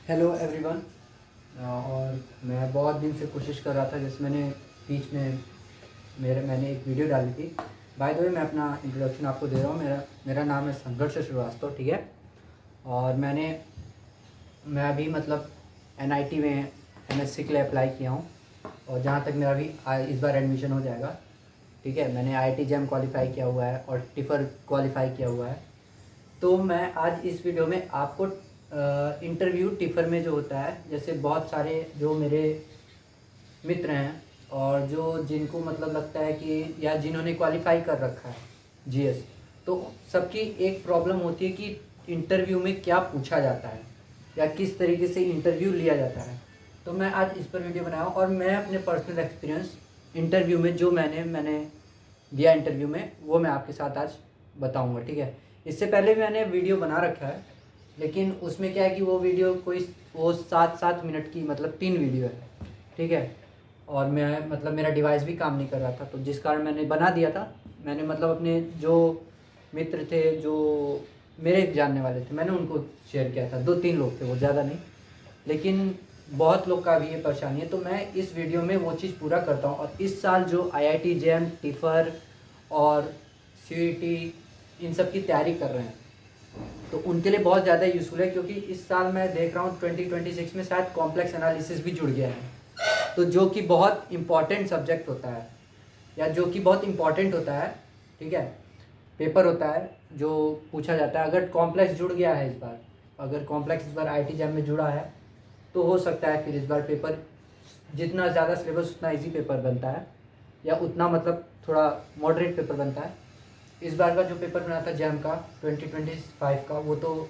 Hello everyone. और मैं बहुत दिन से कोशिश कर रहा था, जैसे मैंने बीच में मैंने एक वीडियो डाली थी। बाय द वे, मैं अपना इंट्रोडक्शन आपको दे रहा हूँ। मेरा नाम है संघर्ष श्रीवास्तव, ठीक है। और मैं अभी मतलब एनआईटी में एमएससी के लिए अप्लाई किया हूँ, और जहाँ तक मेरा भी इस बार एडमिशन हो जाएगा, ठीक है। मैंने आईआईटी जैम क्वालिफाई किया हुआ है और टिफ़र क्वालिफाई किया हुआ है। तो मैं आज इस वीडियो में आपको इंटरव्यू टिफ़र में जो होता है, जैसे बहुत सारे जो मेरे मित्र हैं और जो जिनको मतलब लगता है कि या जिन्होंने क्वालिफाई कर रखा है जीएस, तो सबकी एक प्रॉब्लम होती है कि इंटरव्यू में क्या पूछा जाता है या किस तरीके से इंटरव्यू लिया जाता है। तो मैं आज इस पर वीडियो बनाया हूँ, और मैं अपने पर्सनल एक्सपीरियंस इंटरव्यू में जो मैंने दिया इंटरव्यू में, वो मैं आपके साथ आज बताऊँगा, ठीक है। इससे पहले मैंने वीडियो बना रखा है, लेकिन उसमें क्या है कि वो 7-7 मिनट की मतलब 3 वीडियो है, ठीक है। और मैं मतलब मेरा डिवाइस भी काम नहीं कर रहा था, तो जिस कारण मैंने बना दिया था। मैंने मतलब अपने जो मित्र थे, जो मेरे जानने वाले थे, मैंने उनको शेयर किया था। 2-3 लोग थे, वो ज़्यादा नहीं, लेकिन बहुत लोग का भी ये परेशानी है। तो मैं इस वीडियो में वो चीज़ पूरा करता हूँ। और इस साल जो आईआईटी जैम, टिफ़र और सीईटी इन सब की तैयारी कर रहे हैं, तो उनके लिए बहुत ज़्यादा यूज़फुल है, क्योंकि इस साल मैं देख रहा हूँ 2026 में शायद कॉम्प्लेक्स एनालिसिस भी जुड़ गया है। तो जो कि बहुत इम्पॉर्टेंट सब्जेक्ट होता है, या जो कि बहुत इम्पॉर्टेंट होता है, ठीक है। पेपर होता है जो पूछा जाता है। अगर कॉम्प्लेक्स जुड़ गया है इस बार, अगर कॉम्प्लेक्स इस बार आईआईटी जैम में जुड़ा है, तो हो सकता है फिर इस बार पेपर जितना ज़्यादा सिलेबस उतना इजी पेपर बनता है, या उतना मतलब थोड़ा मॉडरेट पेपर बनता है। इस बार का जो पेपर बना था जैम का 2025 का, वो तो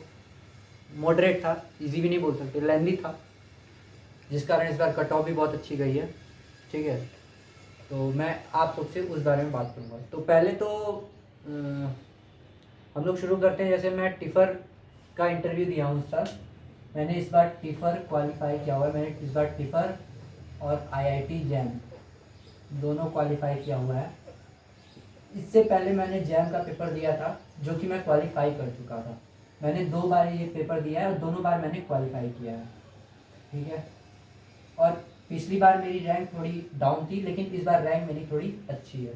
मॉडरेट था, इजी भी नहीं बोल सकते, लेंदी था, जिस कारण इस बार कट ऑफ भी बहुत अच्छी गई है, ठीक है। तो मैं आप सबसे उस बारे में बात करूँगा। तो पहले तो हम लोग शुरू करते हैं। जैसे मैं टिफ़र का इंटरव्यू दिया हूँ इस साल। मैंने इस बार टिफ़र क्वालिफाई किया हुआ है। मैंने इस बार टिफ़र और आईआईटी जैम दोनों क्वालिफाई किया हुआ है। इससे पहले मैंने जैम का पेपर दिया था, जो कि मैं क्वालिफाई कर चुका था। मैंने 2 बार ये पेपर दिया है और दोनों बार मैंने क्वालिफाई किया है, ठीक है। और पिछली बार मेरी रैंक थोड़ी डाउन थी, लेकिन इस बार रैंक मेरी थोड़ी अच्छी है।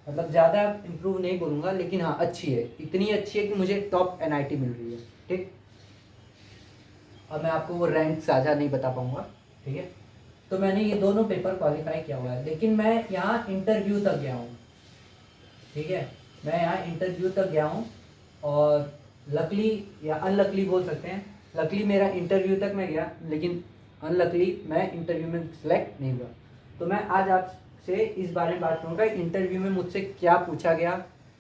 मतलब ज़्यादा इम्प्रूव नहीं बोलूँगा, लेकिन हाँ अच्छी है। इतनी अच्छी है कि मुझे टॉप एनआईटी मिल रही है, ठीक। अब मैं आपको वो रैंक साझा नहीं बता पाऊँगा, ठीक है। तो मैंने ये दोनों पेपर क्वालिफाई किया हुआ है, लेकिन मैं यहाँ इंटरव्यू तक गया हूँ, ठीक है। मैं यहाँ इंटरव्यू तक गया हूँ, और लकली या अनलकली बोल सकते हैं। लकली मेरा इंटरव्यू तक मैं गया, लेकिन अनलकली मैं इंटरव्यू में सिलेक्ट नहीं हुआ। तो मैं आज आपसे इस बारे में बात करूँगा, इंटरव्यू में मुझसे क्या पूछा गया,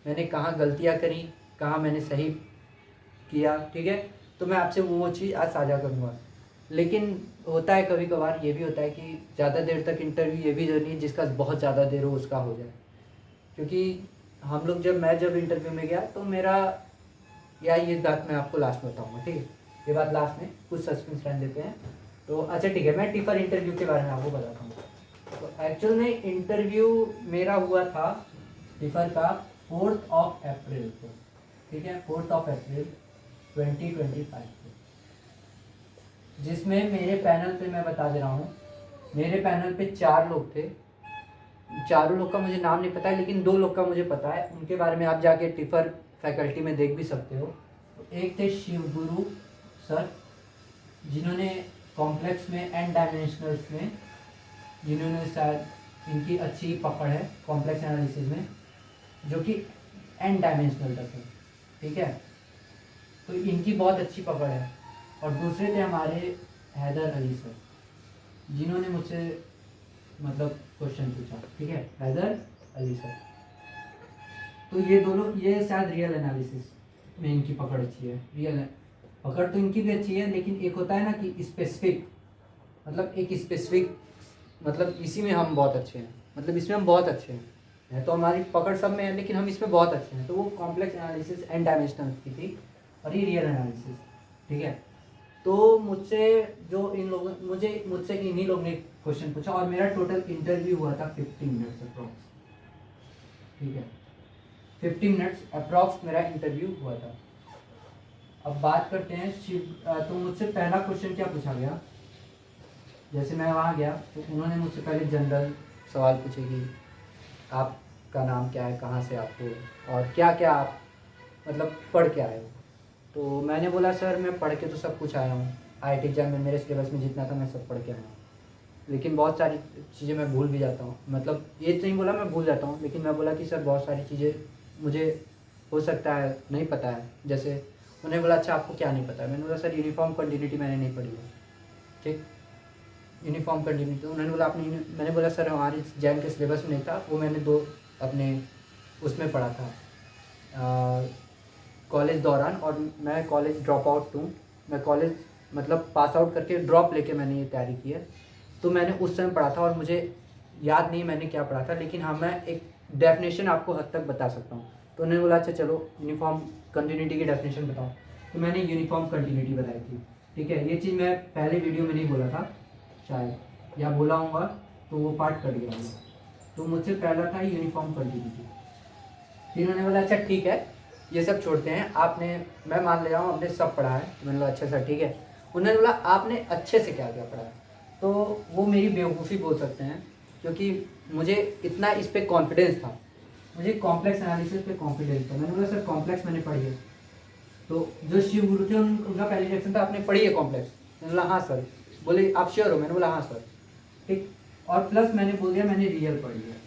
मैंने कहाँ गलतियाँ करी, कहाँ मैंने सही किया, ठीक है। तो मैं आपसे वो चीज़ आज साझा करूँगा। लेकिन होता है कभी कभार ये भी होता है कि ज़्यादा देर तक इंटरव्यू ये भी जरूरी है, जिसका बहुत ज़्यादा देर हो उसका हो जाए। क्योंकि मैं जब इंटरव्यू में गया, तो मेरा, या ये बात मैं आपको लास्ट में बताऊंगा, ठीक है। ये बात लास्ट में, कुछ सस्पेंस रहने देते हैं। तो अच्छा ठीक है, मैं टिफ़र इंटरव्यू के बारे में आपको बताता हूँ। तो एक्चुअल में इंटरव्यू मेरा हुआ था टिफ़र का 4 अप्रैल को, ठीक है। 4 अप्रैल 2025 को, जिसमें मेरे पैनल पे, मैं बता दे रहा हूँ, मेरे पैनल पे 4 लोग थे। चारों लोग का मुझे नाम नहीं पता है, लेकिन 2 लोग का मुझे पता है। उनके बारे में आप जाके टिफ़र फैकल्टी में देख भी सकते हो। एक थे शिव गुरु सर, जिन्होंने कॉम्प्लेक्स में एंड डायमेंशनल्स में, जिन्होंने शायद इनकी अच्छी पकड़ है कॉम्प्लेक्स एनालिसिस में, जो कि एंड डायमेंशनल तक है, ठीक है। तो इनकी बहुत अच्छी पकड़ है। और दूसरे थे हमारे हैदर अली सर, जिन्होंने मुझसे मतलब क्वेश्चन पूछा, ठीक है, हैदर अली सर। तो ये दोनों, ये शायद रियल एनालिसिस में इनकी पकड़ अच्छी है। रियल पकड़ तो इनकी भी अच्छी है, लेकिन एक होता है ना कि स्पेसिफिक, मतलब एक स्पेसिफिक, मतलब इसी में हम बहुत अच्छे हैं, मतलब इसमें हम बहुत अच्छे हैं। है तो हमारी पकड़ सब में है, लेकिन हम इसमें बहुत अच्छे हैं। तो वो कॉम्प्लेक्स एनालिसिस एंड डायमेंशनल की थी, और ये रियल एनालिसिस, ठीक है। तो मुझसे जो इन लोगों मुझसे इन्हीं लोग ने क्वेश्चन पूछा, और मेरा टोटल इंटरव्यू हुआ था 50 मिनट्स अप्रॉक्स, ठीक है। 50 मिनट्स अप्रॉक्स मेरा इंटरव्यू हुआ था। अब बात करते हैं तो मुझसे पहला क्वेश्चन क्या पूछा गया। जैसे मैं वहाँ गया तो उन्होंने मुझसे पहले जनरल सवाल पूछे कि आपका नाम क्या है, कहाँ से आपको, और क्या क्या आप मतलब पढ़ के आए हो। तो मैंने बोला सर मैं पढ़ के तो सब कुछ आया हूँ, IIT एग्जाम में मेरे सिलेबस में जितना था मैं सब पढ़ के आया हूँ, लेकिन बहुत सारी चीज़ें मैं भूल भी जाता हूँ। मतलब ये तो नहीं बोला मैं भूल जाता हूँ, लेकिन मैं बोला कि सर बहुत सारी चीज़ें मुझे हो सकता है नहीं पता है। जैसे उन्हें बोला अच्छा आपको क्या नहीं पता है। मैंने बोला सर यूनिफॉर्म कंटिन्यूटी मैंने नहीं पढ़ी है। ठीक, यूनिफॉर्म कंटिन्यूटी। तो उन्होंने बोला आपने, मैंने बोला सर हमारे जैन के सिलेबस में नहीं था, वो मैंने दो अपने उसमें पढ़ा था कॉलेज दौरान, और मैं कॉलेज ड्रॉप आउट हूँ। मैं कॉलेज मतलब पास आउट करके ड्रॉप लेके मैंने ये तैयारी की है। तो मैंने उस समय पढ़ा था और मुझे याद नहीं मैंने क्या पढ़ा था, लेकिन हाँ मैं एक डेफिनेशन आपको हद तक बता सकता हूँ। तो उन्होंने बोला अच्छा चलो यूनिफॉर्म कंटिन्यूटी की डेफिनेशन बताओ। तो मैंने यूनिफॉर्म कंटिन्यूटी बताई थी। ठीक है, ये चीज़ मैं पहले वीडियो में नहीं बोला था शायद, या बोला हूँगा तो वो पार्ट कट गया होगा। तो मुझसे पहला था यूनिफॉर्म कंटिन्यूटी। फिर उन्होंने बोला अच्छा ठीक है ये सब छोड़ते हैं, आपने, मैं मान ले रहा हूँ आपने सब पढ़ा है। मैंने बोला अच्छा सर ठीक है। उन्होंने बोला आपने अच्छे से क्या क्या पढ़ा है। तो वो मेरी बेवकूफ़ी बोल सकते हैं, क्योंकि मुझे इतना इस पर कॉन्फिडेंस था, मुझे कॉम्प्लेक्स एनालिसिस पे कॉन्फिडेंस था। मैंने बोला सर कॉम्प्लेक्स मैंने पढ़ी है। तो जो शिव गुरु थे उनका पहले रिएक्शन था आपने पढ़ी है कॉम्प्लेक्स। मैंने बोला हाँ सर। बोले आप श्योर हो। मैंने बोला हाँ सर। ठीक, और प्लस मैंने बोल दिया मैंने रियल पढ़ी है,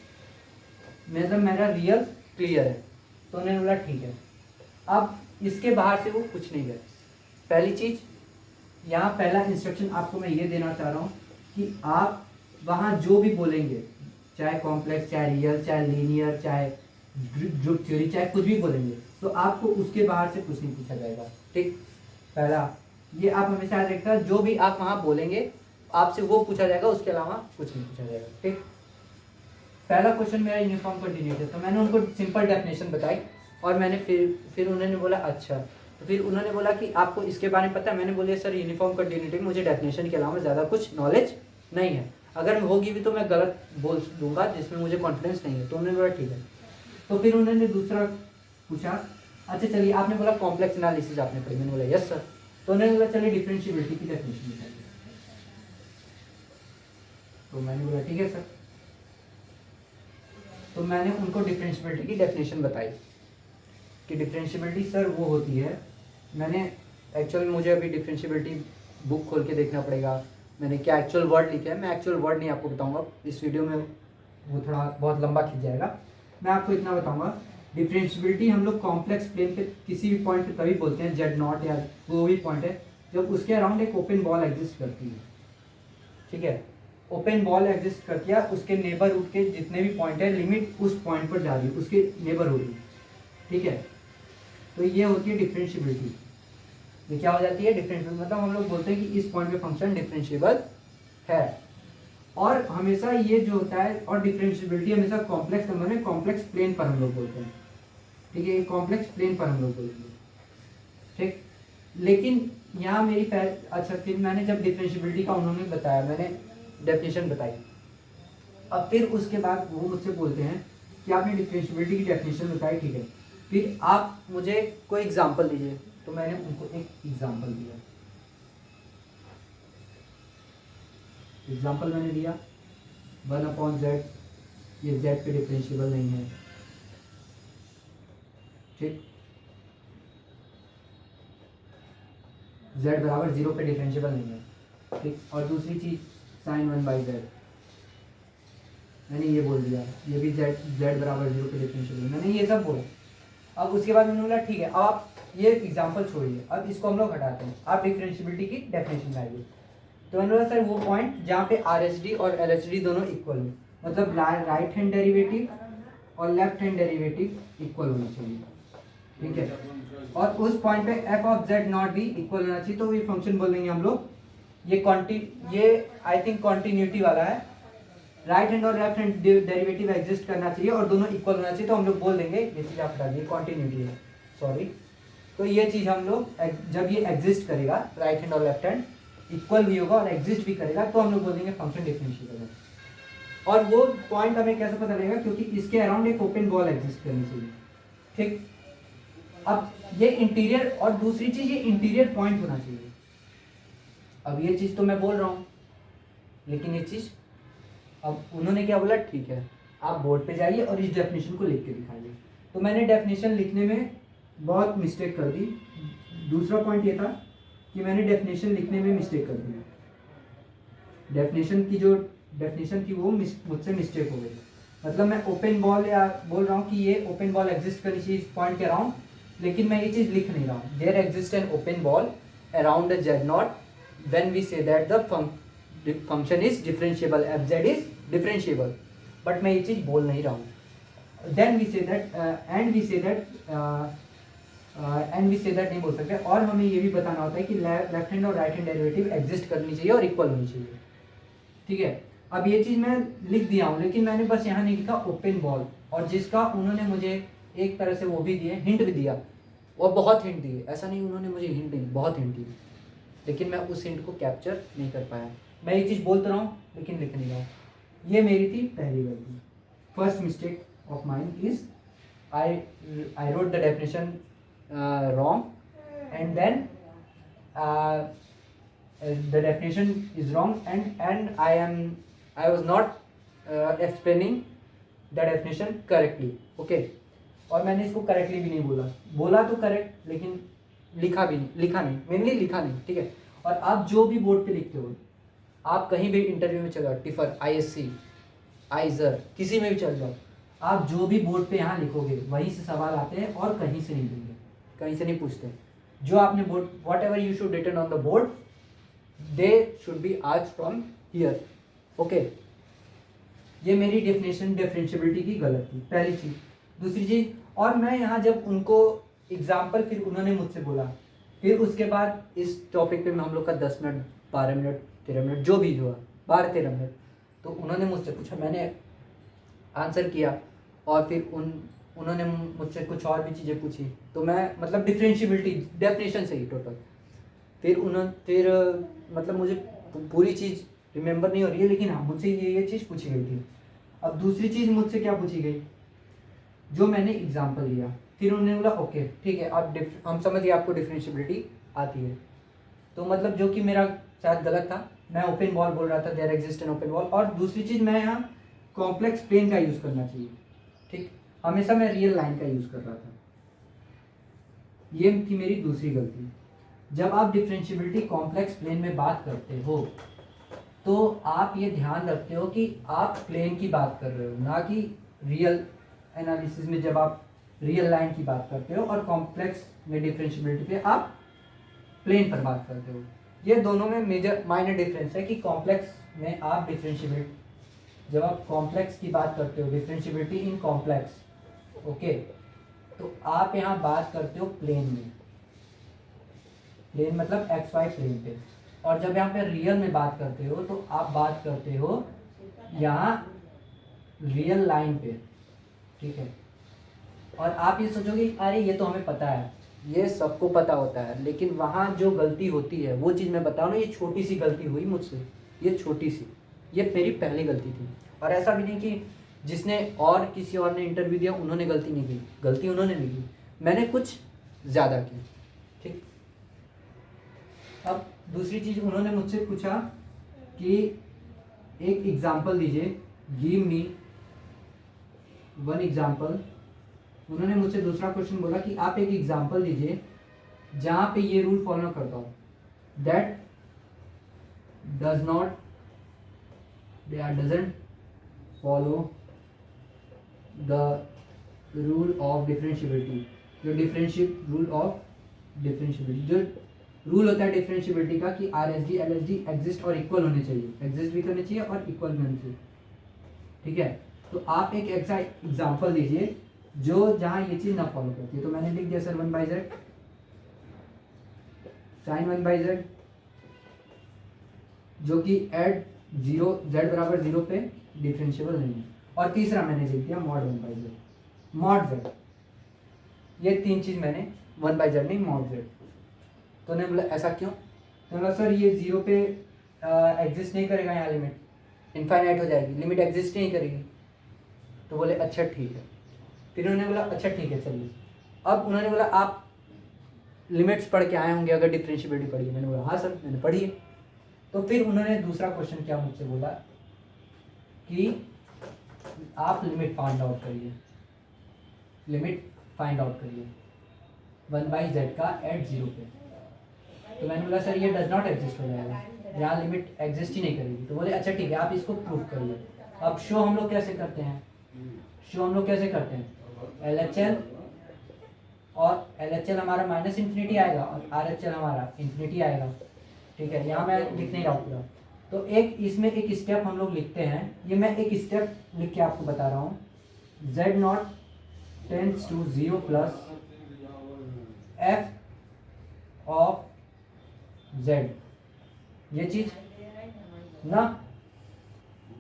मतलब मेरा रियल क्लियर है। तो उन्होंने बोला ठीक है। अब इसके बाहर से वो कुछ नहीं गए। पहली चीज़, यहाँ पहला इंस्ट्रक्शन आपको मैं ये देना चाह रहा हूँ कि आप वहाँ जो भी बोलेंगे, चाहे कॉम्प्लेक्स, चाहे रियल, चाहे लीनियर, चाहे ग्रुप थ्योरी, चाहे कुछ भी बोलेंगे, तो आपको उसके बाहर से कुछ नहीं पूछा जाएगा। ठीक, पहला ये आप हमेशा याद रखिएगा, जो भी आप वहाँ बोलेंगे आपसे वो पूछा जाएगा, उसके अलावा कुछ नहीं पूछा जाएगा। ठीक, पहला क्वेश्चन मेरा यूनिफॉर्म कंटिन्यूटी है। तो मैंने उनको सिंपल डेफिनेशन बताई, और मैंने फिर उन्होंने बोला अच्छा। तो फिर उन्होंने बोला कि आपको इसके बारे में पता है। मैंने बोला सर यूनिफॉर्म कंटिन्यूटी मुझे डेफिनेशन के अलावा ज़्यादा कुछ नॉलेज नहीं है, अगर होगी भी तो मैं गलत बोल दूंगा जिसमें मुझे कॉन्फिडेंस नहीं है। तो उन्होंने बोला ठीक है। तो फिर उन्होंने दूसरा पूछा अच्छा चलिए आपने बोला कॉम्प्लेक्स एनालिसिस आपने पढ़ी। मैंने बोला यस सर। तो उन्होंने बोला चलिए डिफरेंशिएबिलिटी की डेफिनेशन बताइए। तो मैंने बोला ठीक है सर। तो मैंने उनको डिफरेंशिएबिलिटी की डेफिनेशन बताई कि डिफरेंशिएबिलिटी सर वो होती है, मैंने एक्चुअल मुझे अभी डिफरेंशिएबिलिटी बुक खोल के देखना पड़ेगा मैंने क्या एक्चुअल वर्ड लिखे हैं। मैं एक्चुअल वर्ड नहीं आपको बताऊंगा इस वीडियो में, वो थोड़ा बहुत लंबा खिंच जाएगा। मैं आपको इतना बताऊंगा, डिफरेंशिएबिलिटी हम लोग कॉम्प्लेक्स प्लेन पे किसी भी पॉइंट पे तभी बोलते हैं, जेड नॉट या वो भी पॉइंट है जब उसके अराउंड एक ओपन बॉल एग्जिस्ट करती है। ठीक है, ओपन बॉल एग्जिस्ट करती है, उसके नेबरहुड के जितने भी पॉइंट है लिमिट उस पॉइंट पर जा रही है, उसके नेबरहुड में। ठीक है, तो ये होती है डिफरेंशिएबिलिटी। ये क्या हो जाती है डिफरेंशिएबल, मतलब हम लोग बोलते हैं कि इस पॉइंट पे फंक्शन डिफरेंशिएबल है। और हमेशा ये जो होता है, और डिफरेंशिएबिलिटी हमेशा कॉम्प्लेक्स नंबर में कॉम्प्लेक्स प्लेन पर हम लोग बोलते हैं। ठीक है, कॉम्प्लेक्स प्लेन पर हम लोग बोलेंगे। ठीक, लेकिन यहाँ मेरी अच्छा फिर मैंने जब डिफरेंशिएबिलिटी का उन्होंने बताया, मैंने डेफिनेशन बताई, अब फिर उसके बाद वो मुझसे बोलते हैं कि आपने डिफरेंशिएबिलिटी की डेफिनेशन बताई ठीक है, फिर आप मुझे कोई एग्जांपल दीजिए। तो मैंने उनको एक एग्जांपल दिया। एग्जांपल मैंने दिया 1/z, ये z पे डिफरेंशिएबल नहीं है। ठीक, z बराबर 0 पे डिफरेंशिएबल नहीं है। ठीक, और दूसरी चीज sin 1/z, मैंने ये बोल दिया, ये भी z बराबर 0 पे डिफरेंशिएबल, मैंने ये सब बोला। अब उसके बाद मैंने बोला ठीक है, अब आप ये एग्जांपल छोड़िए, अब इसको हम लोग हटाते हैं, आप डिफरेंशिएबिलिटी की डेफिनेशन लाइए। तो मैंने बोला सर वो पॉइंट जहाँ पे RHD और LHD दोनों इक्वल हो, मतलब राइट हैंड डेरिवेटिव और लेफ्ट हैंड डेरिवेटिव इक्वल होना चाहिए। ठीक है, और उस पॉइंट पे f ऑफ z नॉट भी इक्वल होना चाहिए। तो ये फंक्शन बोल देंगे हम लोग, ये आई थिंक कॉन्टिन्यूटी वाला है, राइट हैंड और लेफ्ट हैंड डेरिवेटिव एग्जिस्ट करना चाहिए और दोनों इक्वल होना चाहिए। तो हम लोग बोल देंगे, ये चीज़ आप हटा दिए, कॉन्टिन्यूटी है, सॉरी। तो ये चीज़ हम लोग जब ये एग्जिस्ट करेगा, राइट हैंड और लेफ्ट हैंड इक्वल भी होगा और एग्जिस्ट भी करेगा, तो हम लोग बोल देंगे फंक्शन डिफरेंशिएबल है। और वो पॉइंट हमें कैसे पता लगेगा, क्योंकि इसके अराउंड एक ओपन बॉल एग्जिस्ट करनी चाहिए। ठीक, अब ये इंटीरियर, और दूसरी चीज ये इंटीरियर पॉइंट होना चाहिए। अब ये चीज तो मैं बोल रहा हूँ, लेकिन ये चीज अब उन्होंने क्या बोला, ठीक है आप बोर्ड पे जाइए और इस डेफिनेशन को लिख के दिखाइए। तो मैंने डेफिनेशन लिखने में बहुत मिस्टेक कर दी। दूसरा पॉइंट ये था कि मैंने डेफिनेशन लिखने में मिस्टेक कर दी। डेफिनेशन थी वो मुझसे मिस्टेक हो गई। मतलब मैं ओपन बॉल या बोल रहा हूँ कि ये ओपन बॉल एग्जिस्ट करनी चाहिए इस पॉइंट के अराउंड, लेकिन मैं ये चीज़ लिख नहीं रहा हूँ। There exist an open ball around the z naught when we say that the function is differentiable, f z is differentiable, but मैं ये चीज़ बोल नहीं रहा हूँ। Then we say that and we say that नहीं बोल सकते। और हमें ये भी बताना होता है कि लेफ्ट हैंड और राइट हैंड डेरिवेटिव एग्जिस्ट करनी चाहिए और इक्वल होनी चाहिए। ठीक है, अब ये चीज़ मैं लिख दिया हूँ, लेकिन मैंने बस यहाँ नहीं लिखा ओपन बॉल, और जिसका उन्होंने मुझे एक तरह से वो भी दिए, हिंट भी दिया, और बहुत हिंट दिए। ऐसा नहीं उन्होंने मुझे हिंट दी, बहुत हिंट दी, लेकिन मैं उस हिंट को कैप्चर नहीं कर पाया। मैं ये चीज़ बोलता रहा हूँ लेकिन लिख नहीं रहा हूँ। ये मेरी थी पहली गलती। First mistake of mine is I wrote the definition wrong and then the definition is wrong and I was not explaining the definition correctly. Okay, और मैंने इसको करेक्टली भी नहीं बोला तो करेक्ट, लेकिन लिखा नहीं, मेनली लिखा नहीं। ठीक है, और आप जो भी बोर्ड पे लिखते हो, आप कहीं भी इंटरव्यू में चले जाओ, टिफर, ISC, आइजर, किसी में भी चल जाओ, आप जो भी बोर्ड पे यहाँ लिखोगे वहीं से सवाल आते हैं और कहीं से नहीं देंगे, कहीं से नहीं पूछते। जो आपने board, whatever you should written on the board, they should be asked from here. Okay, ये मेरी डिफरेंशिएबिलिटी की गलत थी, पहली चीज़। दूसरी चीज़, और मैं यहाँ जब उनको एग्जाम्पल फिर उन्होंने मुझसे बोला, फिर उसके बाद इस टॉपिक पे हम लोग का 10 मिनट 12 मिनट 13 मिनट जो भी हुआ, 12-13 मिनट, तो उन्होंने मुझसे पूछा, मैंने आंसर किया, और फिर उन्होंने मुझसे कुछ और भी चीज़ें पूछी, तो मैं मतलब डिफरेंशिएबिलिटी डेफिनेशन से ही टोटल, फिर मतलब मुझे पूरी चीज़ रिमेंबर नहीं हो रही है, लेकिन हाँ मुझसे ये चीज़ पूछी गई थी। अब दूसरी चीज़ मुझसे क्या पूछी गई, जो मैंने एग्जांपल लिया, फिर उन्होंने बोला ओके ठीक है, आप हम समझ गए आपको डिफरेंशिएबिलिटी आती है। तो मतलब जो कि मेरा शायद गलत था, मैं ओपन बॉल बोल रहा था, there exist an open ball. और दूसरी चीज़, मैं यहाँ कॉम्प्लेक्स प्लेन का यूज़ करना चाहिए। ठीक, हमेशा मैं रियल लाइन का यूज़ कर रहा था, ये थी मेरी दूसरी गलती। जब आप डिफरेंशिएबिलिटी कॉम्प्लेक्स प्लेन में बात करते हो, तो आप ये ध्यान रखते हो कि आप प्लेन की बात कर रहे हो, ना कि रियल एनालिसिस में जब आप रियल लाइन की बात करते हो, और कॉम्प्लेक्स में डिफरेंशिएबिलिटी पे आप प्लेन पर बात करते हो। ये दोनों में मेजर माइनर डिफरेंस है कि कॉम्प्लेक्स में आप डिफरेंशिएबिलिटी, जब आप कॉम्प्लेक्स की बात करते हो, डिफरेंशिएबिलिटी इन कॉम्प्लेक्स, ओके, तो आप यहाँ बात करते हो प्लेन में, प्लेन मतलब XY प्लेन पे। और जब यहाँ पे रियल में बात करते हो, तो आप बात करते हो यहाँ रियल लाइन पे। ठीक है, और आप ये सोचोगे अरे ये तो हमें पता है, ये सबको पता होता है, लेकिन वहाँ जो गलती होती है वो चीज़ मैं बताऊँ ना, ये छोटी सी गलती हुई मुझसे, ये छोटी सी, ये मेरी पहली गलती थी। और ऐसा भी नहीं कि जिसने और किसी और ने इंटरव्यू दिया उन्होंने गलती नहीं की, गलती उन्होंने नहीं की, मैंने कुछ ज़्यादा की। ठीक, अब दूसरी चीज़, उन्होंने मुझसे पूछा कि एक एग्जाम्पल दीजिए, गिव मी वन एग्जाम्पल। उन्होंने मुझसे दूसरा क्वेश्चन बोला कि आप एक एग्जाम्पल दीजिए जहाँ पे ये रूल फॉलो करता हो, that doesn't follow the rule of differentiability, rule of differentiability, जो रूल होता है डिफरेंशिएबिलिटी का कि RSD LSD एग्जिस्ट और इक्वल होने चाहिए, एग्जिस्ट भी करने चाहिए और इक्वल भी होने चाहिए। ठीक है, तो आप एक ऐसा एग्जाम्पल दीजिए जो जहाँ ये चीज़ ना फॉलो करती है। तो मैंने लिख दिया सर 1/z sin 1/z, जो कि एट 0 z बराबर 0 पे डिफरेंशिएबल नहीं है। और तीसरा मैंने लिख दिया mod 1/z, mod z। ये तीन चीज़ मैंने 1/z नहीं mod z। तो उन्होंने बोला ऐसा क्यों? तो बोला सर ये 0 पे एग्जिस्ट नहीं करेगा, यहाँ लिमिट इनफाइनाइट हो जाएगी, लिमिट एग्जिस्ट नहीं करेगी। तो बोले अच्छा ठीक है। फिर उन्होंने बोला अच्छा ठीक है चलिए, अब उन्होंने बोला आप लिमिट्स पढ़ के आए होंगे अगर डिफरेंशिएबिलिटी पढ़ी है। मैंने बोला हाँ सर मैंने पढ़ी है। तो फिर उन्होंने दूसरा क्वेश्चन क्या मुझसे बोला कि आप लिमिट फाइंड आउट करिए, लिमिट फाइंड आउट करिए 1/z का एट 0 पे। तो मैंने बोला सर ये डज नॉट एग्जिस्ट हो जाएगा, यहाँ लिमिट एग्जिस्ट ही नहीं करेगी। तो बोले अच्छा ठीक है आप इसको प्रूव करिए। अब शो हम लोग कैसे करते हैं, शो हम लोग कैसे करते हैं, LHL और LHL हमारा माइनस इन्फिनिटी आएगा और RHL हमारा इन्फिनिटी आएगा। ठीक है, यहाँ मैं लिख नहीं रहा हूँ पूरा। तो एक इसमें एक स्टेप हम लोग लिखते हैं, ये मैं एक स्टेप लिख के आपको बता रहा हूँ। Z0 tends to 0 plus f of z, ये चीज ना।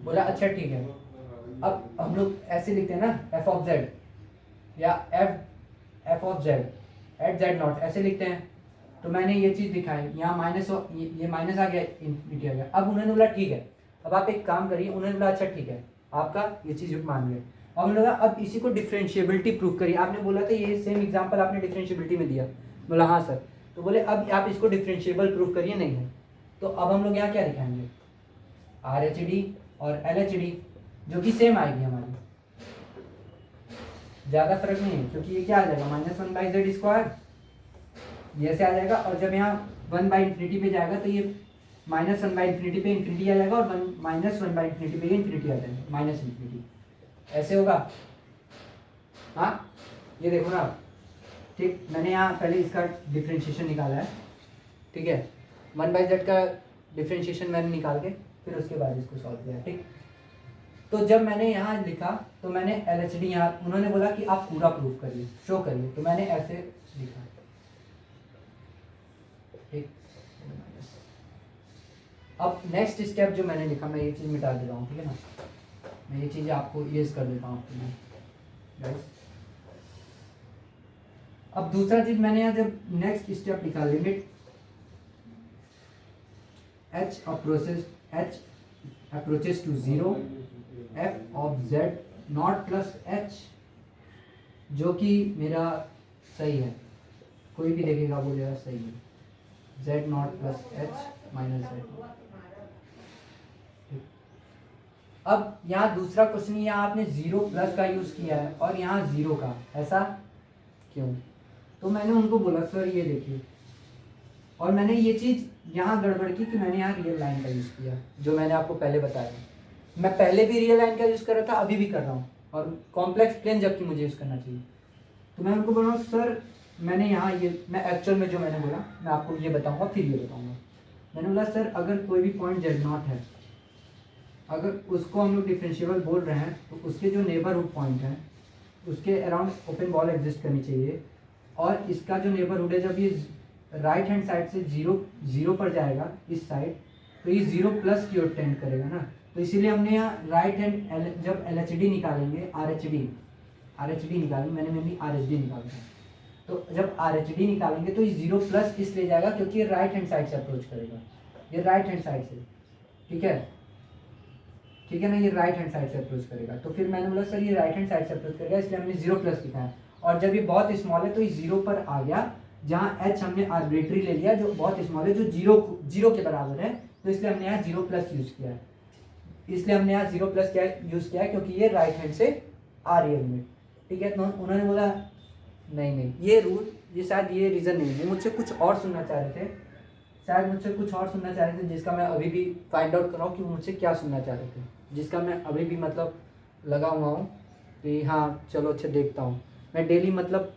बोला अच्छा ठीक है। अब हम लोग ऐसे लिखते हैं ना f ऑफ z या f of z at z0 ऐसे लिखते हैं। तो मैंने ये चीज दिखाई, यहाँ माइनस ये माइनस आ गया, इन्फिनिटी आ गया। अब उन्होंने बोला ठीक है अब आप एक काम करिए। उन्होंने बोला अच्छा ठीक है आपका ये चीज मान गए। और उन्होंने बोला अब इसी को डिफरेंशिएबिलिटी प्रूव करिए। आपने बोला था ये सेम एग्जांपल आपने डिफरेंशिएबिलिटी में दिया। बोला हाँ सर। तो बोले अब आप इसको डिफरेंशिएबल प्रूव करिए, नहीं है। तो अब हम लोग यहाँ क्या दिखाएंगे, RHD और LHD जो कि सेम आएगी हमारी, ज़्यादा फर्क नहीं है क्योंकि ये क्या आ जाएगा -1/z², ये ऐसे आ जाएगा। और जब यहाँ 1/∞ पे जाएगा तो ये -1/∞ पे इन्फिनिटी आ जाएगा और -1/∞ पे इन्फिनिटी आ जाएगा, माइनस इन्फिनिटी ऐसे होगा। हाँ ये देखो ना, ठीक। मैंने यहाँ पहले इसका डिफ्रेंशिएशन निकाला है, ठीक है। 1/z का डिफ्रेंशिएशन मैंने निकाल के फिर उसके बाद इसको सॉल्व किया, ठीक। तो जब मैंने यहाँ लिखा तो मैंने LHD यहाँ, उन्होंने बोला कि आप पूरा प्रूफ करिए, शो करिए। तो मैंने ऐसे लिखा, ठीक। अब नेक्स्ट स्टेप जो मैंने लिखा, मैं ये चीज़ मिटा दे रहा हूँ, ठीक है ना। मैं ये चीज़ें आपको इरेज कर देता हूँ आपके लिए, गाइस। अब दूसरा चीज मैंने यहाँ जब नेक्स्ट स्टेप लिखा, limit h approaches to 0 f of z naught plus h, जो कि मेरा सही है, कोई भी देखेगा बोलेगा सही है, z naught plus h minus z। अब यहाँ दूसरा क्वेश्चन, यहाँ आपने 0 प्लस का यूज किया है और यहाँ 0 का, ऐसा क्यों। तो मैंने उनको बोला सर ये देखिए, और मैंने ये चीज़ यहाँ गड़बड़ की कि मैंने यहाँ रियल लाइन का यूज़ किया, जो मैंने आपको पहले बताया। मैं पहले भी रियल लाइन का यूज़ कर रहा था, अभी भी कर रहा हूँ, और कॉम्प्लेक्स प्लेन जबकि मुझे यूज़ करना चाहिए। तो मैं उनको बोल रहा हूँ सर मैंने यहाँ ये, मैं एक्चुअल में जो मैंने बोला मैं आपको ये बताऊँगा फिर ये बताऊँगा। मैंने बोला सर अगर कोई भी पॉइंट z0 है, अगर उसको हम लोग डिफरेंशिएबल बोल रहे हैं तो उसके जो नेबरहुड पॉइंट हैं उसके अराउंड ओपन बॉल एग्जिस्ट करनी चाहिए। और इसका जो नेबरहुड है, जब ये राइट हैंड साइड से 0 पर जाएगा इस साइड, तो ये 0 प्लस की ओर टेंड करेगा ना। तो इसीलिए हमने यहाँ राइट हैंड जब LHD निकालेंगे, RHD निकालेंगे, मैंने मेनली RHD निकाला है। तो जब RHD निकालेंगे तो ये 0 प्लस इसलिए जाएगा क्योंकि ये राइट हैंड साइड से अप्रोच करेगा, ये राइट हैंड साइड से, ठीक है ना, ये राइट हैंड साइड से अप्रोच करेगा। तो फिर मैंने बोला सर ये राइट हैंड साइड से अप्रोच करेगा, इसलिए हमने 0 प्लस लिखा है। और जब ये बहुत स्मॉल है तो ये 0 पर आ गया, जहाँ h हमने आर्बिट्री ले लिया जो बहुत स्मॉल है, जो 0 के बराबर है, तो इसलिए हमने यहाँ 0 प्लस यूज़ किया है। इसलिए हमने यहाँ 0 प्लस क्या यूज़ किया है क्योंकि ये राइट हैंड से आ रही है लिमिट, ठीक है। तो उन्होंने बोला नहीं ये रूल, ये शायद ये रीज़न नहीं है, मुझसे कुछ और सुनना चाह रहे थे, शायद मुझसे कुछ और सुनना चाह रहे थे, जिसका मैं अभी भी फाइंड आउट कर रहा हूँ कि मुझसे क्या सुनना चाह रहे थे, जिसका मैं अभी भी मतलब लगा हुआ हूँ कि हाँ चलो अच्छा देखता हूँ। मैं डेली मतलब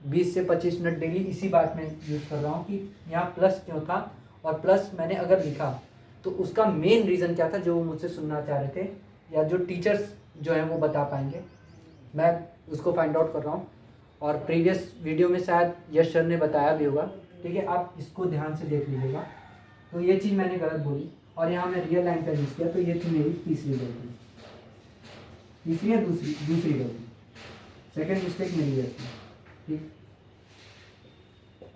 20 से 25 मिनट डेली इसी बात में यूज़ कर रहा हूँ कि यहाँ प्लस क्यों था, और प्लस मैंने अगर लिखा तो उसका मेन रीज़न क्या था जो वो मुझसे सुनना चाह रहे थे, या जो टीचर्स जो हैं वो बता पाएंगे, मैं उसको फाइंड आउट कर रहा हूँ। और प्रीवियस वीडियो में शायद यश सर ने बताया भी होगा, ठीक है, आप इसको ध्यान से देख लीजिएगा। तो ये चीज़ मैंने गलत बोली और यहाँ मैं रियल लाइन का यूज़ किया, तो ये थी मेरी तीसरी गलती, तीसरी या दूसरी गलती, सेकेंड मिस्टेक मेरी है, ठीक।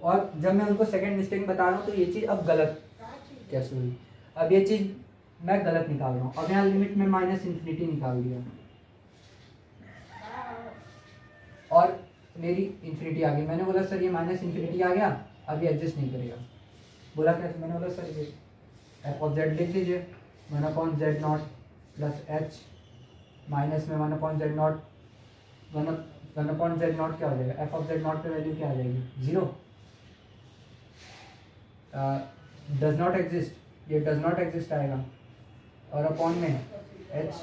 और जब मैं उनको सेकेंड मिस्टेक बता रहा हूँ तो ये चीज़ अब गलत कैसे हुई, अब ये चीज़ मैं गलत निकाल रहा हूँ। अब यहाँ लिमिट में -∞ निकाल दिया, और मेरी इन्फिनिटी आ गई। मैंने बोला सर ये माइनस इन्फिनिटी आ गया, अब ये एग्जिस्ट नहीं करेगा। बोला क्या? मैंने बोला सर ये एफ ऑफ जेड लिख लीजिए, 1/z0 प्लस एच माइनस में 1/z0, 1/z0 क्या हो जाएगा? एफ ऑफ z0 पे वैल्यू क्या आ जाएगी? 0। डज नॉट एग्जिस्ट, ये डज नॉट एग्जिस्ट आएगा, और अपॉन में h,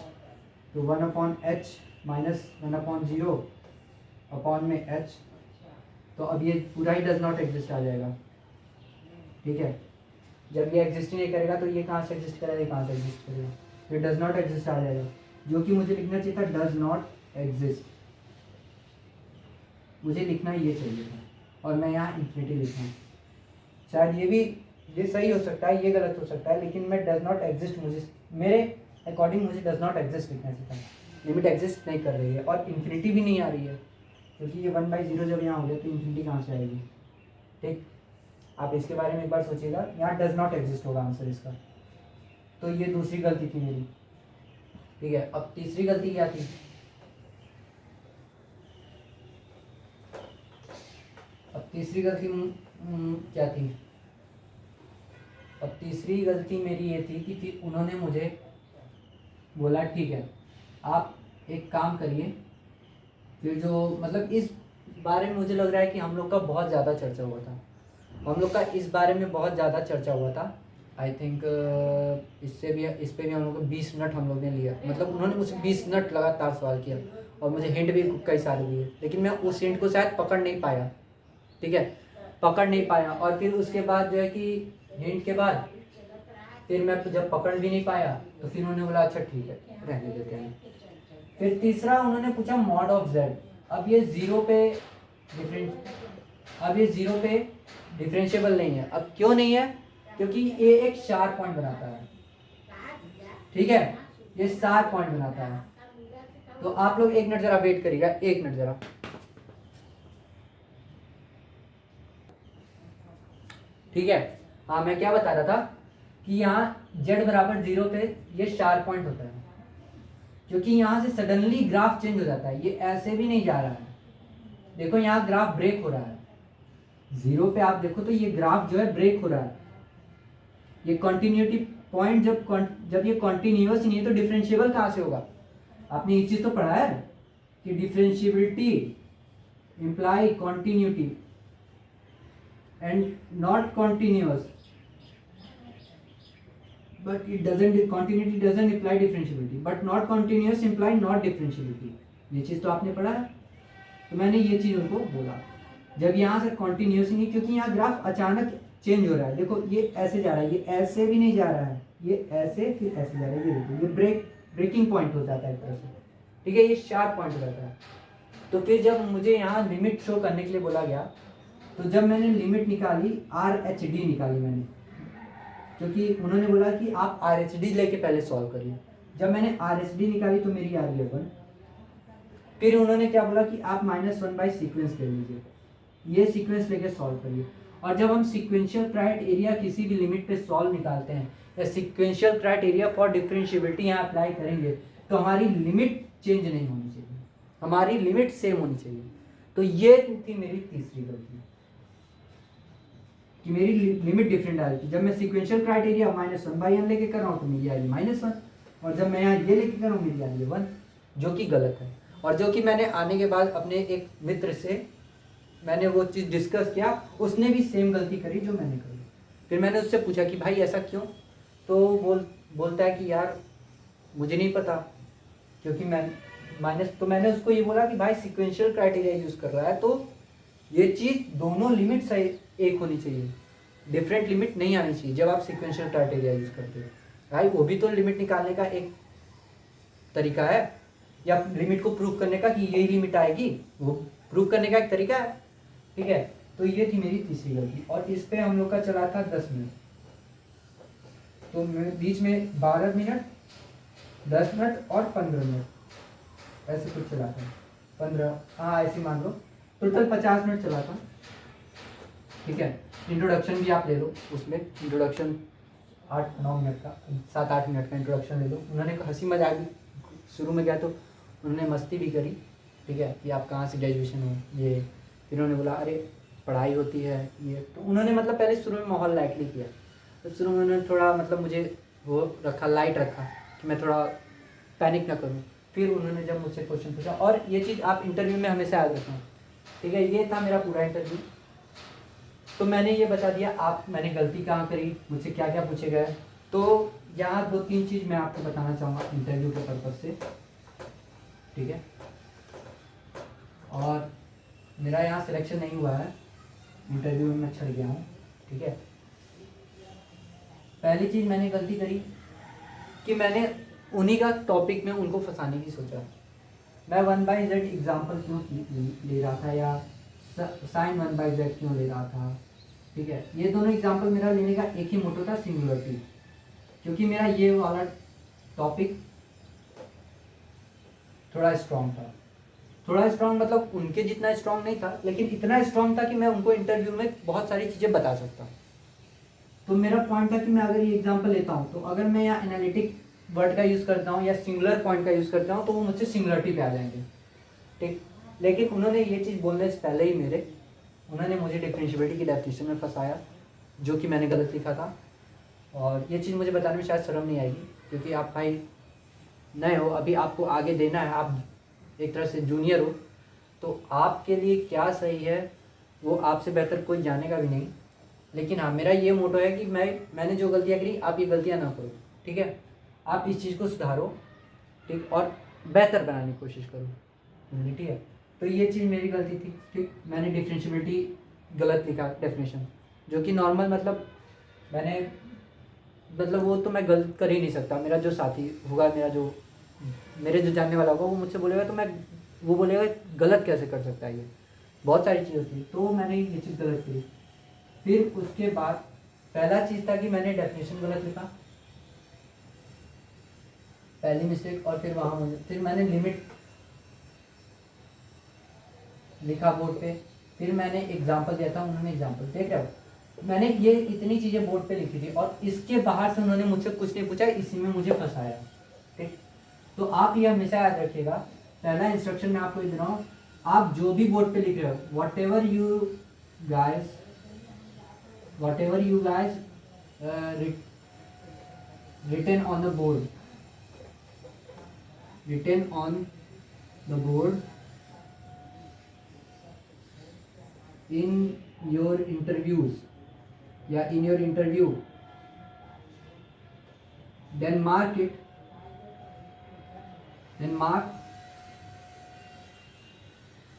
तो 1/h माइनस 1/0 अपॉन में h, तो अब ये पूरा ही डज नॉट एग्जिस्ट आ जाएगा। ठीक है, जब ये एग्जिस्ट नहीं करेगा तो ये कहाँ से एग्जिस्ट करेगा? ये कहाँ से एग्जिस्ट करेगा? ये डज नॉट एग्जिस्ट आ जाएगा, जो कि मुझे लिखना चाहिए था डज नॉट एग्जिस्ट, मुझे लिखना ये चाहिए था, और मैं यहाँ इन्फिनिटी लिखा हूँ। शायद ये सही हो सकता है, ये गलत हो सकता है, लेकिन मैं डज नॉट एग्जिस्ट, मुझे मेरे अकॉर्डिंग मुझे डज नॉट एग्जिस्ट लिखना चाहिए था। लिमिट एग्जिस्ट नहीं कर रही है और इन्फिनिटी भी नहीं आ रही है, क्योंकि ये 1/0 जब यहाँ हो गया तो इन्फिनिटी कहाँ से आएगी? ठीक, आप इसके बारे में एक बार सोचिएगा। यहाँ डज नॉट एग्जिस्ट होगा आंसर इसका। तो ये दूसरी गलती थी मेरी। ठीक है, अब तीसरी गलती क्या थी? अब तीसरी गलती क्या थी? अब तीसरी गलती मेरी ये थी कि फिर उन्होंने मुझे बोला ठीक है आप एक काम करिए, फिर जो मतलब इस बारे में मुझे लग रहा है कि हम लोग का बहुत ज़्यादा चर्चा हुआ था, हम लोग का इस बारे में बहुत ज़्यादा चर्चा हुआ था। आई थिंक इस पे भी हम लोग को 20 मिनट हम लोग ने लिया, मतलब उन्होंने मुझसे 20 मिनट लगातार सवाल किया और मुझे हिंट भी कई सारे दिए, लेकिन मैं उस हिंट को शायद पकड़ नहीं पाया। ठीक है, पकड़ नहीं पाया, और फिर उसके बाद जो है कि हिंट के बाद फिर मैं जब पकड़ भी नहीं पाया तो फिर उन्होंने बोला अच्छा ठीक है रहने देते हैं। फिर तीसरा उन्होंने पूछा मॉड ऑफ जेड। अब ये ज़ीरो पे डिफरेंशिएबल नहीं है। अब क्यों नहीं है? क्योंकि ये एक शार्प पॉइंट बनाता है। ठीक है, ये शार्प पॉइंट बनाता है। तो आप लोग एक मिनट जरा वेट करिएगा, एक मिनट जरा। ठीक है, हाँ मैं क्या बता रहा था कि यहाँ z बराबर 0 पे ये शार्प पॉइंट होता है, क्योंकि यहाँ से सडनली ग्राफ चेंज हो जाता है। ये ऐसे भी नहीं जा रहा है, देखो यहाँ ग्राफ ब्रेक हो रहा है। 0 पे आप देखो तो ये ग्राफ जो है ब्रेक हो रहा है। ये कंटिन्यूटी पॉइंट जब ये कंटिन्यूअस नहीं है तो डिफरेंशिएबल कहाँ से होगा? आपने ये चीज तो पढ़ा है कि differentiability imply continuity and not continuous, but it doesn't, continuity doesn't imply differentiability, but not continuous imply not differentiability। ये चीज तो आपने पढ़ा है। तो मैंने ये चीज उनको बोला, जब यहाँ से कंटिन्यूस नहीं, क्योंकि यहाँ ग्राफ अचानक चेंज हो रहा है। देखो ये ऐसे जा रहा है, ये ऐसे भी नहीं जा रहा है, ये ऐसे फिर ऐसे जा रहा है। ये देखो ये ब्रेकिंग पॉइंट हो जाता है एक तरह से। ठीक है, ये शार्प पॉइंट हो जाता है। तो फिर जब मुझे यहाँ लिमिट शो करने के लिए बोला गया, तो जब मैंने लिमिट निकाली RHD निकाली मैंने, क्योंकि उन्होंने बोला कि आप RHD लेके पहले सॉल्व करिए। जब मैंने RHD निकाली तो मेरी आ रही है 1। फिर उन्होंने क्या बोला कि आप -1 बाई सीक्वेंस ले लीजिए, ये सीक्वेंस लेके सॉल्व करिए। और जब हम सीक्वेंशियल क्राइटेरिया किसी भी लिमिट पे सॉल्व निकालते हैं या सीक्वेंशियल क्राइटेरिया फॉर डिफरेंशिएबिलिटी यहाँ अप्लाई करेंगे, तो हमारी लिमिट चेंज नहीं होनी चाहिए, हमारी लिमिट सेम होनी चाहिए। तो ये थी मेरी तीसरी गलती कि मेरी लिमिट डिफरेंट आ रही थी। जब मैं सीक्वेंशियल क्राइटेरिया -1/n लेके कर रहा हूँ तो मेरी आ रही -1, और जब मैं यहाँ ये लेके कर रहा हूँ मेरी आ रही है 1, जो कि गलत है। और जो कि मैंने आने के बाद अपने एक मित्र से मैंने वो चीज़ डिस्कस किया, उसने भी सेम गलती करी जो मैंने करी। फिर मैंने उससे पूछा कि भाई ऐसा क्यों? तो बोलता है कि यार मुझे नहीं पता, क्योंकि मैंने उसको ये बोला कि भाई सीक्वेंशियल क्राइटेरिया यूज़ कर रहा है तो ये चीज़ दोनों लिमिट सही एक होनी चाहिए, डिफरेंट लिमिट नहीं आनी चाहिए जब आप सीक्वेंशियल क्राइटेरिया यूज़ करते हो। भाई वो भी तो लिमिट निकालने का एक तरीका है, या लिमिट को प्रूव करने का कि यही लिमिट आएगी, वो प्रूव करने का एक तरीका है। ठीक है, तो ये थी मेरी तीसरी गलती। और इस पे हम लोग का चला था 10 मिनट, तो बीच में 12 मिनट, 10 मिनट और 15 मिनट ऐसे कुछ चला था। 15, हाँ ऐसे मान लो टोटल 50 मिनट चला था। ठीक है, इंट्रोडक्शन भी आप ले लो, उसमें इंट्रोडक्शन 8-9 मिनट का, 7-8 मिनट का इंट्रोडक्शन ले लो। उन्होंने हंसी मजाक भी शुरू में गया तो उन्होंने मस्ती भी करी। ठीक है, कि आप कहाँ से ग्रेजुएशन हो ये। फिर उन्होंने बोला अरे पढ़ाई होती है ये, तो उन्होंने मतलब पहले शुरू में माहौल लाइटली किया, तो शुरू में उन्होंने थोड़ा मतलब मुझे वो रखा, लाइट रखा कि मैं थोड़ा पैनिक ना करूँ। फिर उन्होंने जब मुझसे क्वेश्चन पूछा, और ये चीज़ आप इंटरव्यू में हमेशा याद रखना, ठीक है। ये था मेरा पूरा इंटरव्यू। तो मैंने ये बता दिया आप मैंने गलती कहाँ करी, मुझसे क्या क्या पूछे गए। तो यहाँ 2-3 चीज़ मैं आपको बताना चाहूँगा इंटरव्यू के पर्पज़ से, ठीक है। और मेरा यहाँ सिलेक्शन नहीं हुआ है, इंटरव्यू में मैं छड़ गया हूँ, ठीक है। पहली चीज़ मैंने गलती करी कि मैंने उन्हीं का टॉपिक में उनको फंसाने की सोचा। मैं 1/z एग्जाम्पल क्यों ले रहा था, या साइन 1/z क्यों ले रहा था, ठीक है। ये दोनों एग्जाम्पल मेरा लेने का एक ही मोटो था, सिंगुलरिटी, क्योंकि मेरा ये वाला टॉपिक थोड़ा स्ट्रॉन्ग था। थोड़ा स्ट्रॉन्ग मतलब उनके जितना स्ट्रॉन्ग नहीं था, लेकिन इतना स्ट्रॉन्ग था कि मैं उनको इंटरव्यू में बहुत सारी चीज़ें बता सकता। तो मेरा पॉइंट था कि मैं अगर ये एग्जांपल लेता हूँ, तो अगर मैं यहाँ एनालिटिक वर्ड का यूज़ करता हूँ या सिंगुलर पॉइंट का यूज़ करता हूँ, तो वो मुझसे सिंगुलरिटी पे आ जाएंगे, ठीक। लेकिन उन्होंने ये चीज़ बोलने से पहले ही उन्होंने मुझे डिफरेंशिएबिलिटी की डेफिनेशन में फंसाया, जो कि मैंने गलत लिखा था। और ये चीज़ मुझे बताने में शायद शर्म नहीं आएगी, क्योंकि आप भाई नए हो, अभी आपको आगे देना है, आप एक तरह से जूनियर हो, तो आपके लिए क्या सही है वो आपसे बेहतर कोई जानेगा भी नहीं। लेकिन हाँ, मेरा ये मोटो है कि मैंने जो गलतियाँ करी, आप ये गलतियाँ ना करो, ठीक है। आप इस चीज़ को सुधारो, ठीक, और बेहतर बनाने की कोशिश करो, ठीक है। तो ये चीज़ मेरी गलती थी, ठीक। मैंने डिफरेंशिएबिलिटी गलत लिखा डेफिनेशन, जो कि नॉर्मल मतलब मैंने मतलब वो तो मैं गलत कर ही नहीं सकता। मेरा जो साथी होगा, मेरे जो जानने वाला होगा, वो मुझसे बोलेगा तो वो बोलेगा गलत कैसे कर सकता है, ये बहुत सारी चीज़ होती है। तो मैंने ये चीज़ गलत की। फिर उसके बाद पहला चीज़ था कि मैंने डेफिनेशन गलत लिखा, पहली मिस्टेक। और फिर मैंने लिमिट लिखा बोर्ड पे। फिर मैंने एग्जाम्पल दिया था, उन्होंने एग्जाम्पल, देख रहे हो, मैंने ये इतनी चीज़ें बोर्ड पे लिखी थी, और इसके बाहर से उन्होंने मुझसे कुछ नहीं पूछा, इसी में मुझे फंसाया, ठीक। तो आप ये हमेशा याद रखिएगा, पहला इंस्ट्रक्शन मैं आपको दे रहा हूँ, आप जो भी बोर्ड पे लिख रहे हो, what ever you guys written on the board in your interviews या in your interview, then mark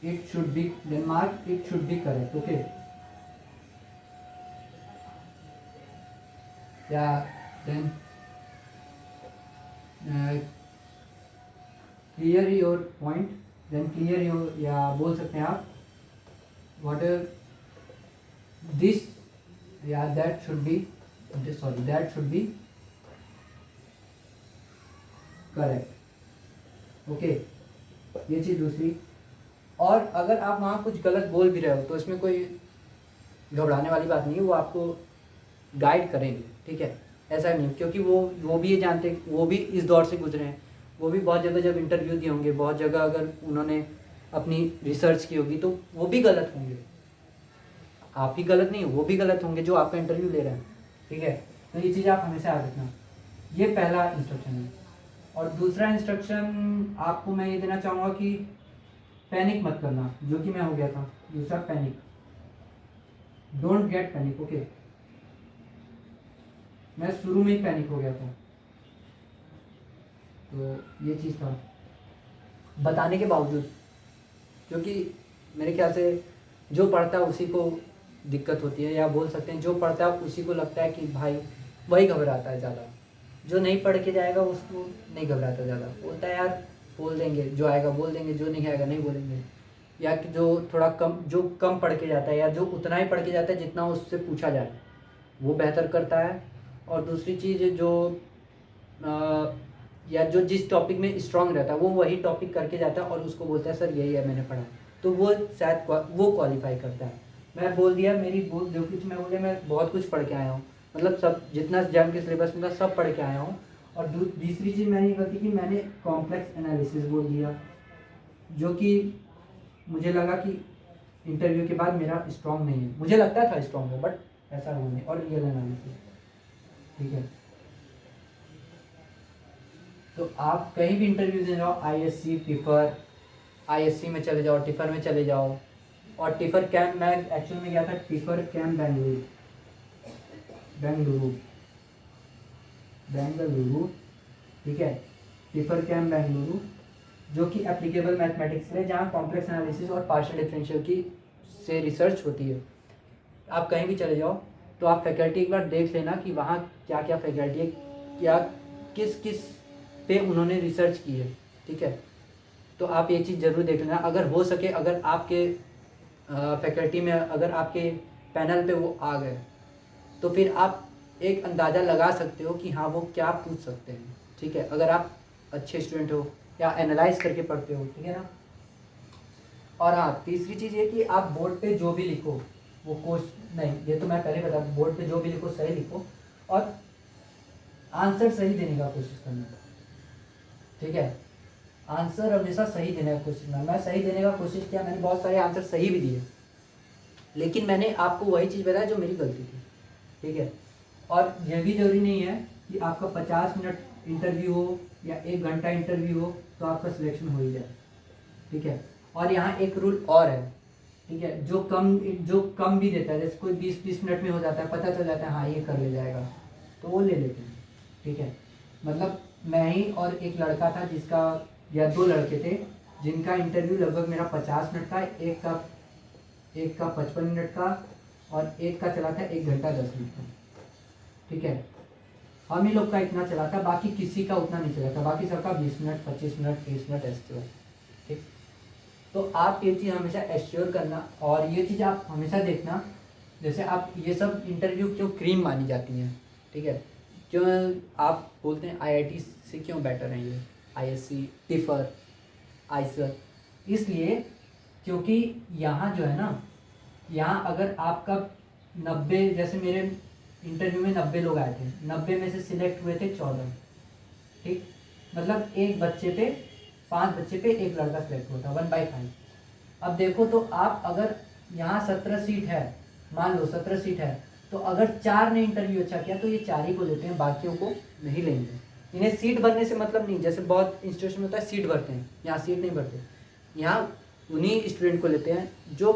it should be correct, okay. Yeah, then clear your point, then clear your, या बोल सकते हैं आप whatever this, yeah, that should be correct, okay। ये चीज़ दूसरी। और अगर आप वहाँ कुछ गलत बोल भी रहे हो, तो इसमें कोई घबराने वाली बात नहीं है, वो आपको गाइड करेंगे, ठीक है। ऐसा नहीं, क्योंकि वो भी ये जानते हैं, वो भी इस दौर से गुजरे हैं, वो भी बहुत जगह जब इंटरव्यू दिए होंगे, बहुत जगह अगर उन्होंने अपनी रिसर्च की होगी, तो वो भी गलत होंगे। आप ही गलत नहीं हो, वो भी गलत होंगे जो आपका इंटरव्यू ले रहे हैं, ठीक है। तो ये चीज़ आप हमेशा याद रखना। ये पहला इंस्ट्रक्शन है। और दूसरा इंस्ट्रक्शन आपको मैं ये देना चाहूँगा कि पैनिक मत करना, जो कि मैं हो गया था। दूसरा, panic, don't get panic, okay. मैं शुरू में ही पैनिक हो गया था, तो ये चीज़ था। बताने के बावजूद, क्योंकि मेरे ख्याल से जो पढ़ता है उसी को दिक्कत होती है, या बोल सकते हैं जो पढ़ता है उसी को लगता है कि भाई वही घबराता है ज़्यादा। जो नहीं पढ़ के जाएगा उसको नहीं घबराता ज़्यादा, बोलता है यार बोल देंगे, जो आएगा बोल देंगे, जो नहीं आएगा नहीं बोलेंगे। या कि जो कम पढ़ के जाता है, या जो उतना ही पढ़ के जाता है जितना उससे पूछा जाए, वो बेहतर करता है। और दूसरी चीज़ या जो जिस टॉपिक में स्ट्रांग रहता है, वो वही टॉपिक करके जाता है और उसको बोलता है सर यही है मैंने पढ़ा, तो वो शायद वो क्वालिफाई करता है। मैं बोल दिया, जो कुछ मैं बोले, मैं बहुत कुछ पढ़ के आया हूँ, मतलब सब जितना जैम के सिलेबस में था सब पढ़ के आया हूँ। और दूसरी चीज़ मैंने गलती की, मैंने कॉम्प्लेक्स एनालिसिस बोल दिया, जो कि मुझे लगा कि इंटरव्यू के बाद मेरा स्ट्रॉन्ग नहीं है, मुझे लगता था स्ट्रॉन्ग है बट ऐसा हुआ नहीं। और रियल एनालिसिस, ठीक है। तो आप कहीं भी इंटरव्यू दे जाओ, आईएससी, टिफर, आईएससी में चले जाओ, टिफर में चले जाओ, और टिफर कैंप मैं एक्चुअल में गया था, टिफर कैंप बेंगलुरु, ठीक है, टिफर कैंप बेंगलुरु, जो कि एप्लीकेबल मैथमेटिक्स है, जहाँ कॉम्प्लेक्स एनालिसिस और पार्शियल डिफरेंशियल की से रिसर्च होती है। आप कहीं भी चले जाओ तो आप फैकल्टी एक बार देख लेना कि वहाँ क्या क्या फैकल्टी है, क्या किस किस पे उन्होंने रिसर्च की है, ठीक है। तो आप ये चीज़ ज़रूर देख लेना। अगर हो सके, अगर आपके फैकल्टी में, अगर आपके पैनल पे वो आ गए, तो फिर आप एक अंदाज़ा लगा सकते हो कि हाँ वो क्या पूछ सकते हैं, ठीक है, अगर आप अच्छे स्टूडेंट हो या एनालाइज करके पढ़ते हो, ठीक है ना। और हाँ, तीसरी चीज़ ये कि आप बोर्ड पे जो भी लिखो वो क्वेश्चन नहीं, ये तो मैं पहले बता दूँ, बोर्ड पे जो भी लिखो सही लिखो और आंसर सही देने का कोशिश करना, ठीक है। आंसर हमेशा सही देने का कोशिश करना। मैं सही देने का कोशिश किया, मैंने बहुत सारे आंसर सही भी दिए, लेकिन मैंने आपको वही चीज़ बताया जो मेरी गलती थी, ठीक है। और यह भी जरूरी नहीं है कि आपका 50 मिनट इंटरव्यू हो या 1 घंटा इंटरव्यू हो तो आपका सिलेक्शन हो ही जाए, ठीक है। और यहाँ एक रूल और है, ठीक है, जो कम भी देता है, जैसे कोई 20-20 मिनट में हो जाता है, पता चल जाता है हाँ ये कर ले जाएगा, तो वो ले लेते हैं, ठीक है। मतलब मैं ही और एक लड़का था जिसका, या 2 लड़के थे जिनका इंटरव्यू लगभग मेरा 50 मिनट का, एक का 55 मिनट का, और एक का चला था 1 घंटा 10 मिनट का, ठीक है। हम ही लोग का इतना चला था, बाकी किसी का उतना नहीं चला था, बाकी सबका 20 मिनट, 25 मिनट, 30 मिनट ऐसे चला, ठीक। तो आप ये चीज़ हमेशा एश्योर करना, और ये चीज़ आप हमेशा देखना, जैसे आप ये सब इंटरव्यू क्यों क्रीम मानी जाती हैं, ठीक है, क्यों आप बोलते हैं आईआईटी से क्यों बेटर है ये, आईएससी, टिफर, आईसर, इसलिए क्योंकि यहाँ जो है ना, यहाँ अगर आपका 90, जैसे मेरे इंटरव्यू में 90 लोग आए थे, 90 में से सिलेक्ट हुए थे 14, ठीक, मतलब 5 बच्चे पे एक लड़का सिलेक्ट हुआ था, 1/5। अब देखो तो आप अगर यहाँ 17 सीट है, मान लो 17 सीट है, तो अगर 4 ने इंटरव्यू अच्छा किया तो ये 4 ही को लेते हैं, बाकियों को नहीं लेंगे। इन्हें सीट भरने से मतलब नहीं, जैसे बहुत इंस्टीट्यूशन में होता है सीट भरते हैं, यहाँ सीट नहीं भरते, यहाँ उन्हीं स्टूडेंट को लेते हैं जो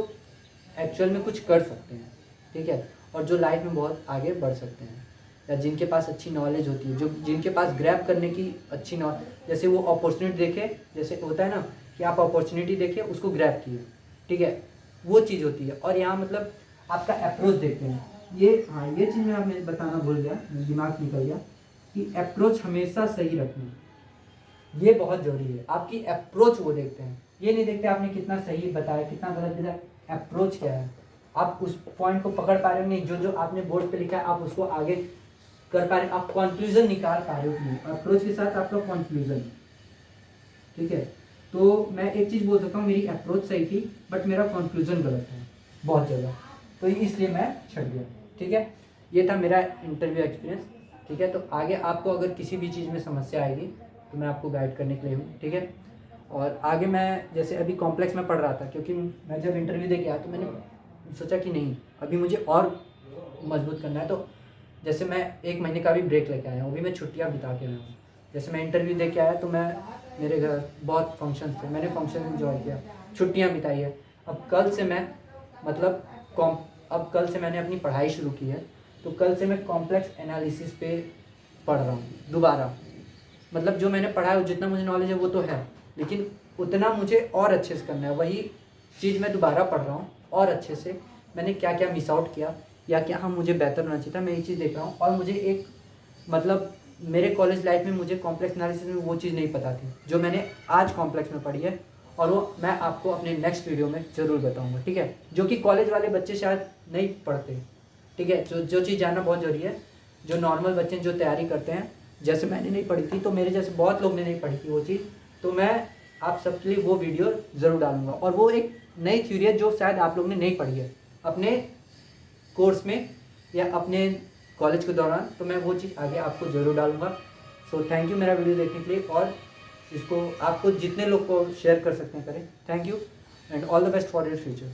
एक्चुअल में कुछ कर सकते हैं, ठीक है, और जो लाइफ में बहुत आगे बढ़ सकते हैं, या जिनके पास अच्छी नॉलेज होती है, जो जिनके पास ग्रैब करने की अच्छी नॉलेज, जैसे वो अपॉर्चुनिटी देखे, जैसे होता है ना कि आप अपॉर्चुनिटी देखे उसको ग्रैब किए, ठीक है, वो चीज़ होती है। और यहाँ मतलब आपका अप्रोच देखते हैं, हाँ ये चीज़ मैं बताना भूल गया, दिमाग निकल गया, कि अप्रोच हमेशा सही रखना, ये बहुत ज़रूरी है। आपकी अप्रोच वो देखते हैं, ये नहीं देखते आपने कितना सही बताया, कितना गलत बताया, अप्रोच क्या है, आप उस पॉइंट को पकड़ पा रहे हो नहीं, जो आपने बोर्ड पे लिखा है आप उसको आगे कर पा रहे, आप कंक्लूजन निकाल पा रहे हो कि नहीं, अप्रोच के साथ आपका कंक्लूजन, ठीक है। तो मैं एक चीज़ बोल सकता हूँ, मेरी अप्रोच सही थी बट मेरा कंक्लूजन गलत था बहुत ज़्यादा, तो इसलिए मैं छट गया, ठीक है। ये था मेरा इंटरव्यू एक्सपीरियंस, ठीक है। तो आगे आपको अगर किसी भी चीज़ में समस्या आएगी तो मैं आपको गाइड करने के लिए हूँ, ठीक है। और आगे मैं जैसे अभी कॉम्प्लेक्स में पढ़ रहा था, क्योंकि मैं जब इंटरव्यू दे के आया तो मैंने सोचा कि नहीं अभी मुझे और मजबूत करना है, तो जैसे मैं 1 महीने का भी ब्रेक लेके आया हूँ, अभी मैं छुट्टियाँ बिता के आया हूँ। जैसे मैं इंटरव्यू दे के आया तो मैं, मेरे घर बहुत फंक्शंस थे, मैंने फंक्शन एंजॉय किया, छुट्टियाँ बिताई है। अब कल से मैं मतलब अब कल से मैंने अपनी पढ़ाई शुरू की है, तो कल से मैं कॉम्प्लेक्स एनालिसिस पे पढ़ रहा हूँ दोबारा। मतलब जो मैंने पढ़ा है, जितना मुझे नॉलेज है वो तो है, लेकिन उतना मुझे और अच्छे से करना है, वही चीज़ मैं दोबारा पढ़ रहा हूँ और अच्छे से। मैंने क्या क्या मिस आउट किया या क्या हाँ मुझे बेहतर होना चाहिए था, मैं ये चीज़ देख रहा हूँ। और मुझे एक मतलब मेरे कॉलेज लाइफ में मुझे कॉम्प्लेक्स एनालिसिस में वो चीज़ नहीं पता थी जो मैंने आज कॉम्प्लेक्स में पढ़ी है, और वो मैं आपको अपने नेक्स्ट वीडियो में ज़रूर बताऊँगा, ठीक है। जो कि कॉलेज वाले बच्चे शायद नहीं पढ़ते, ठीक है। जो चीज़ जानना बहुत ज़रूरी है, जो नॉर्मल बच्चे जो तैयारी करते हैं, जैसे मैंने नहीं पढ़ी थी, तो मेरे जैसे बहुत लोग ने नहीं पढ़ी थी वो चीज़, तो मैं आप सबके लिए वो वीडियो ज़रूर डालूंगा। और वो एक नई थ्योरी है जो शायद आप लोग ने नहीं पढ़ी है अपने कोर्स में या अपने कॉलेज के दौरान, तो मैं वो चीज़ आगे आपको ज़रूर डालूंगा। सो थैंक यू मेरा वीडियो देखने के लिए, और इसको आपको जितने लोग को शेयर कर सकते हैं करें। Thank you and all the best for your future.